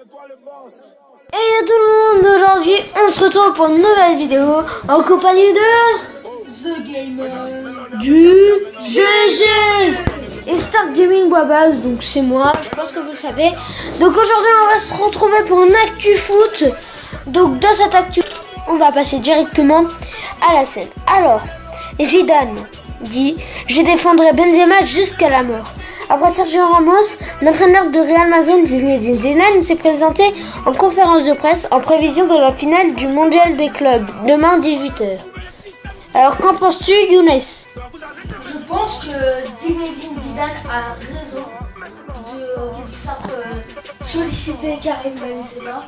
Et tout le monde, aujourd'hui on se retrouve pour une nouvelle vidéo en compagnie de The Gamer du GG et Start Gaming Wabaz, donc c'est moi, je pense que vous le savez. Donc aujourd'hui on va se retrouver pour une actu foot. Donc dans cette actu, on va passer directement à la scène. Alors, Zidane dit « Je défendrai Benzema jusqu'à la mort ». Après Sergio Ramos, l'entraîneur de Real Madrid, Zinedine Zidane, s'est présenté en conférence de presse en prévision de la finale du Mondial des clubs, demain 18h. Alors qu'en penses-tu, Younes? Je pense que Zinedine Zidane a raison de quelque sorte solliciter Karim Benzema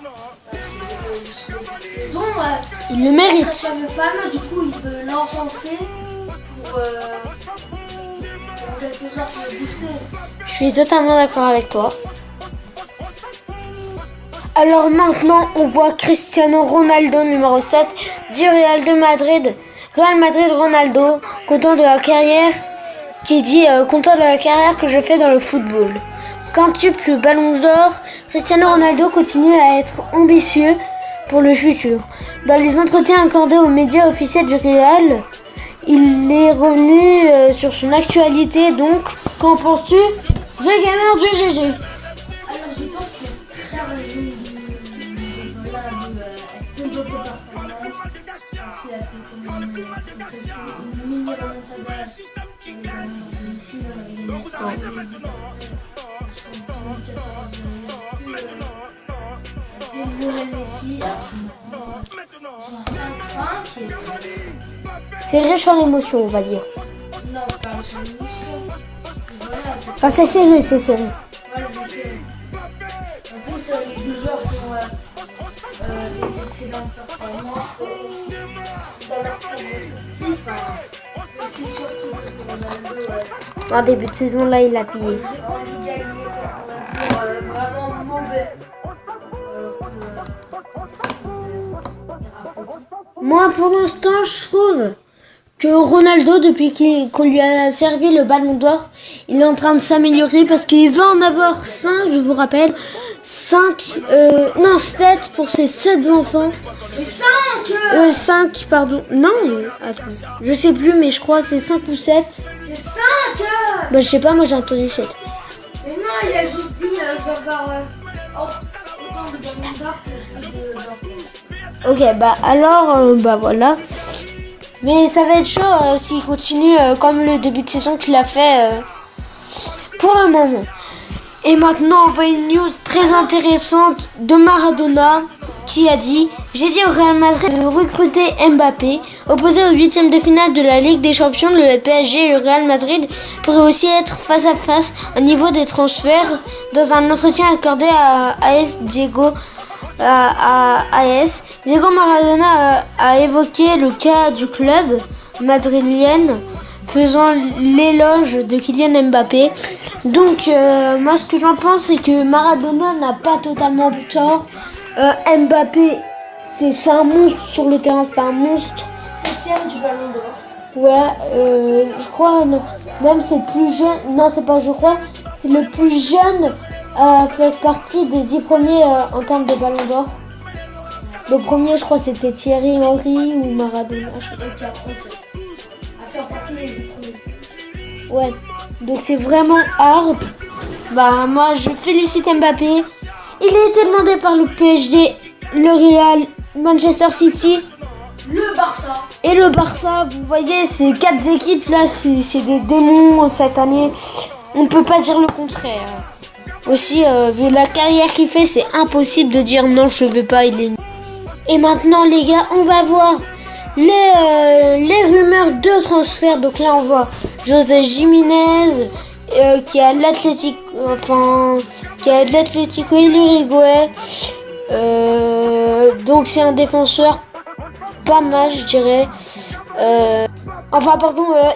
parce que sur les saisons, Il le mérite. cette fameuse femme, du coup, il veut l'encenser pour en quelque sorte le booster. Je suis totalement d'accord avec toi. Alors maintenant, on voit Cristiano Ronaldo, numéro 7, du Real de Madrid. Real Madrid Ronaldo, content de la carrière, qui dit content de la carrière que je fais dans le football. Quintuple Ballon d'Or, Cristiano Ronaldo continue à être ambitieux pour le futur. Dans les entretiens accordés aux médias officiels du Real, il est revenu sur son actualité. Donc, qu'en penses-tu, The Gamer du GG? Alors je pense qu'il est très raison de être contenté par Fernand parce qu'il a fait quand même une mini remontada de Messi dans la Ligue des Champions. Dès Lionel Messi, sur 5-5 et C'est riche en émotions, on va dire. non, pas sur l'émission. Voilà, Enfin, c'est serré, c'est serré. voilà, c'est en plus, les deux joueurs qui ont des excellentes performances dans leur club respectif. Mais c'est surtout que Ronaldo, En début de saison, là, il a pillé. en Ligue A, on va dire vraiment mauvais. Moi, pour l'instant, je trouve que Ronaldo, depuis qu'on lui a servi le ballon d'or, il est en train de s'améliorer parce qu'il va en avoir 5, je vous rappelle. 7 pour ses 7 enfants. C'est 5 5, pardon. Non, attends. Je sais plus, mais je crois que c'est 5 ou 7. C'est 5 Bah, je sais pas, moi j'ai entendu 7. Mais non, il a juste dit je vais avoir autant de ballons d'or que je veux d'enfants. Ok, bah alors, bah voilà. Mais ça va être chaud s'il continue comme le début de saison qu'il a fait pour le moment. Et maintenant, on voit une news très intéressante de Maradona qui a dit « J'ai dit au Real Madrid de recruter Mbappé. Opposé au 8e de finale de la Ligue des Champions, le PSG et le Real Madrid pourraient aussi être face à face au niveau des transferts. » Dans un entretien accordé à AS Diego Maradona a évoqué le cas du club madrilène, faisant l'éloge de Kylian Mbappé. Donc moi ce que j'en pense, c'est que Maradona n'a pas totalement tort. Mbappé, c'est un monstre sur le terrain, c'est un monstre. 7e du ballon d'or. Ouais, je crois, même c'est le plus jeune, non c'est pas je crois, c'est le plus jeune à faire partie des 10 premiers en termes de ballon d'or. Le premier, je crois, c'était Thierry Henry ou Maradona. À faire partie des 10 premiers. Ouais, donc c'est vraiment hard. Bah, moi, je félicite Mbappé. Il a été demandé par le PSG, le Real, Manchester City Le Barça. et le Barça. Vous voyez, ces 4 équipes là, c'est des démons cette année. On ne peut pas dire le contraire. Aussi, vu la carrière qu'il fait, c'est impossible de dire non, je veux pas, il est nul. Et maintenant, les gars, on va voir les rumeurs de transfert. Donc là, on voit José Jiménez qui a l'Atlético, et l'Uruguay. Donc c'est un défenseur pas mal, je dirais.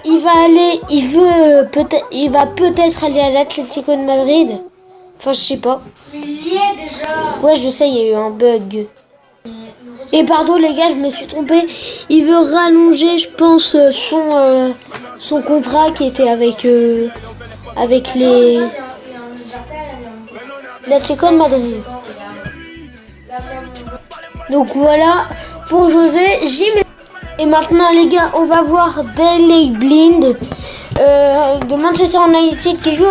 Il va peut-être aller à l'Atlético de Madrid. Enfin, je sais pas. Mais il y est déjà. Ouais, je sais, il y a eu un bug. Et pardon les gars, je me suis trompée. Il veut rallonger, je pense, son contrat qui était avec l'Atlético de Madrid. Donc voilà pour José, et maintenant les gars, on va voir Daley Blind de Manchester United qui joue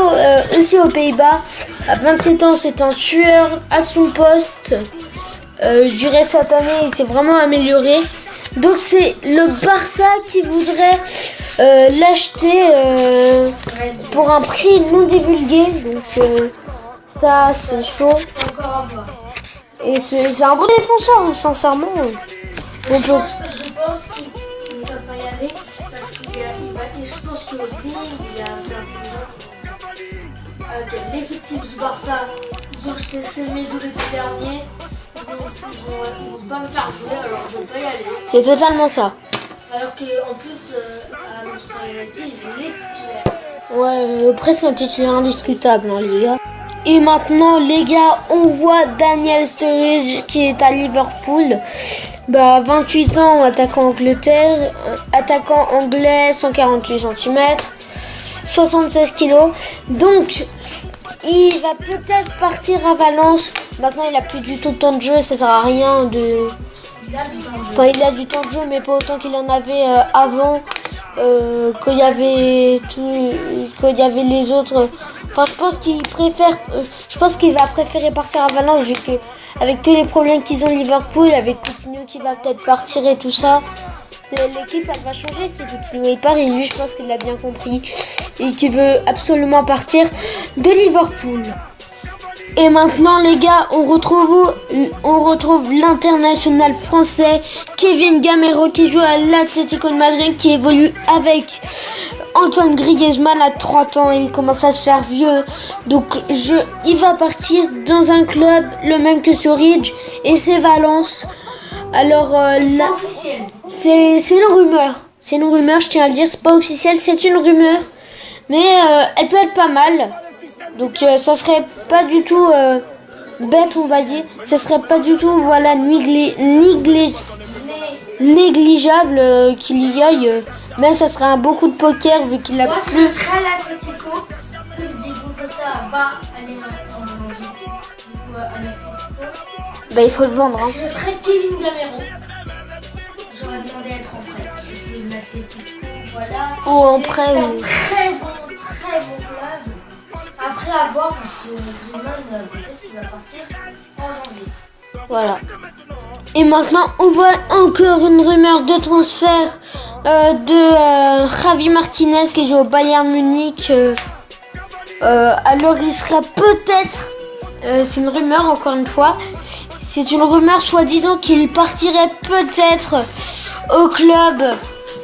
aussi aux Pays-Bas. À 27 ans, c'est un tueur à son poste. Je dirais cette année, il s'est vraiment amélioré. Donc c'est le Barça qui voudrait l'acheter pour un prix non divulgué. Donc ça c'est chaud. Et c'est un bon défenseur, sincèrement. Je pense qu'il ne va pas y aller parce je pense que Bing il est assez intelligent. L'effectif du Barça, ils ont s'aimé de l'été dernier. Ils vont pas me faire jouer, alors je vais pas y aller. C'est totalement ça. Alors qu'en plus, à Manchester United, il est titulaire. Ouais, presque un titulaire indiscutable, hein, les gars. Et maintenant, les gars, on voit Daniel Sturridge qui est à Liverpool. 28 ans, attaquant anglais, 148 cm, 76 kg. Donc, il va peut-être partir à Valence. Maintenant, il a plus du tout de temps de jeu, ça sert à rien de... Il a du temps de jeu. Enfin, il a du temps de jeu, mais pas autant qu'il en avait avant, quand il y avait les autres. Enfin, je pense qu'il va préférer partir à Valence, vu que avec tous les problèmes qu'ils ont Liverpool, avec Coutinho qui va peut-être partir et tout ça, l'équipe elle va changer si Coutinho part. Et lui, je pense qu'il l'a bien compris et qu'il veut absolument partir de Liverpool. Et maintenant les gars, on retrouve l'international français Kevin Gamero qui joue à l'Atlético de Madrid, qui évolue avec Antoine Griezmann à 30 ans et il commence à se faire vieux. Donc il va partir dans un club le même que Sturridge et c'est Valence. Alors là, officiel. C'est une rumeur. C'est une rumeur, je tiens à le dire, c'est pas officiel, c'est une rumeur. Mais elle peut être pas mal. Donc ça serait pas du tout bête, on va dire. Ça serait pas du tout négligeable qu'il y aille. Même ça serait un beau coup de poker vu qu'il a Moi, plus. ce serait l'Atlético que Diego Costa va aller en janvier. Du coup, à l'Atlético. Il faut le vendre. Hein. Ce serait Kevin Gamero. J'aurais demandé à être en prêt. Parce que l'Atlético, voilà. Ou en prêt. C'est un très bon club. Après à voir, parce que Griezmann, peut-être qu'il va partir en janvier. Voilà. Et maintenant, on voit encore une rumeur de transfert de Javi Martinez qui joue au Bayern Munich. Alors, il sera peut-être... c'est une rumeur, encore une fois. C'est une rumeur soi-disant qu'il partirait peut-être au club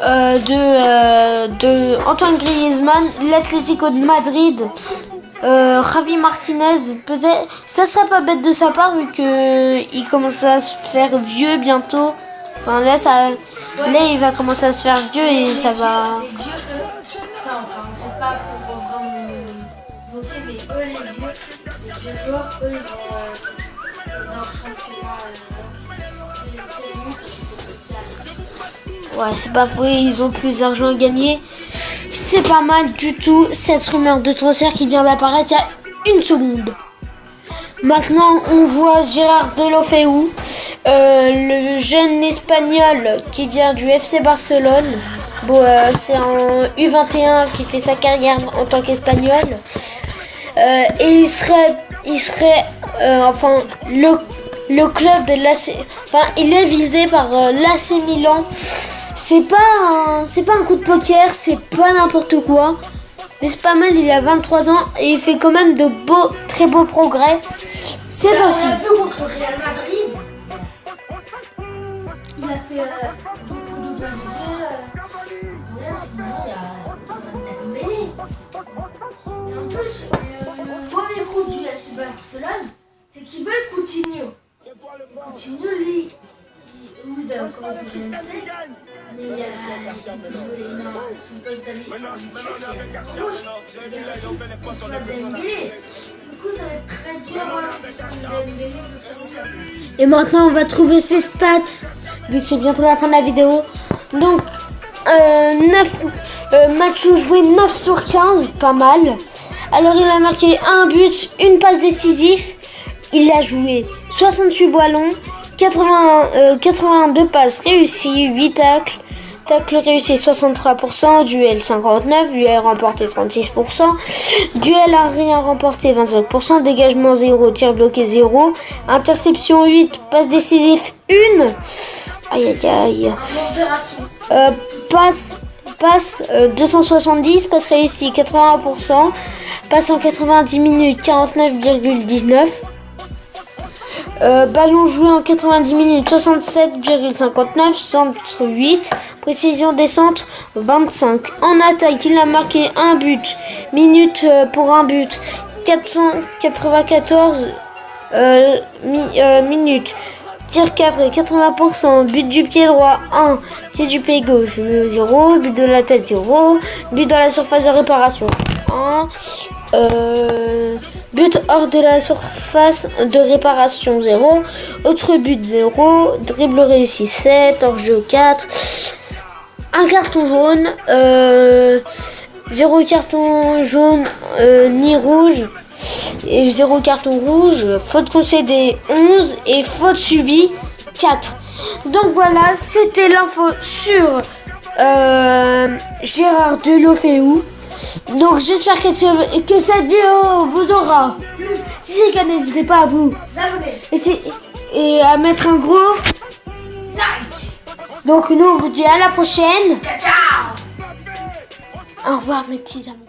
de Antoine Griezmann, l'Atlético de Madrid. Javi Martinez, peut-être, ça serait pas bête de sa part vu que il commence à se faire vieux bientôt. Enfin là il va commencer à se faire vieux et ça va. Les vieux, eux, ça enfin, c'est pas pour vraiment le noter, mais eux, les vieux joueurs, eux, ils vont dans le championnat des États-Unis parce que c'est plus calme. Ouais, c'est pas vrai, ils ont plus d'argent à gagner. C'est pas mal du tout cette rumeur de transfert qui vient d'apparaître il y a une seconde. Maintenant, on voit Gérard Deulofeu, le jeune espagnol qui vient du FC Barcelone. C'est en U21 qui fait sa carrière en tant qu'espagnol. Et il serait le club de l'AC. Enfin, il est visé par l'AC Milan. C'est pas un coup de poker, c'est pas n'importe quoi. Mais c'est pas mal, il a 23 ans et il fait quand même de très beaux progrès. C'est ainsi. On a vu contre le Real Madrid. Il a fait beaucoup de bonnes idées. Le problème, c'est que maintenant, il y a Dembélé. Et en plus, le mauvais coup du FC Barcelone, c'est qu'ils veulent Coutinho. Coutinho, lui, oui, d'accord, le MC, mais il a joué son poste d'habitude, c'est rouge. Il a aussi contre la Dembélé. Du coup, ça va être très dur pour Dembélé de trouver ça. Et maintenant, on va trouver ses stats, vu que c'est bientôt la fin de la vidéo. Donc, 9 matchs joués, 9 sur 15, pas mal. Alors, il a marqué un but, une passe décisive. Il a joué 68 ballons. 82 passes réussies, 8 tacles. Tacle réussi 63%, duel 59%, duel remporté 36%, duel à rien remporté 25%, dégagement 0, tir bloqué 0, interception 8, passe décisive 1, aïe aïe aïe, passe 270, passe réussi 81%, passe en 90 minutes 49,19%. Ballon joué en 90 minutes 67,59, centre 8, précision des centres 25. En attaque, il a marqué un but, minute pour un but 494 minutes, tir 4 et 80%, but du pied droit 1, pied du pied gauche 0, but de la tête 0, but dans la surface de réparation 1, but hors de la surface de réparation 0, autre but 0, dribble réussi 7, hors-jeu 4, un carton jaune, 0 carton jaune ni rouge et 0 carton rouge, faute concédée 11 et faute subie 4. Donc voilà, c'était l'info sur Gérard Deulofeu. Donc j'espère que cette vidéo vous aura. Si c'est le cas, n'hésitez pas à vous abonner et à mettre un gros like. Donc nous on vous dit à la prochaine. Ciao ciao. Au revoir mes petits amis.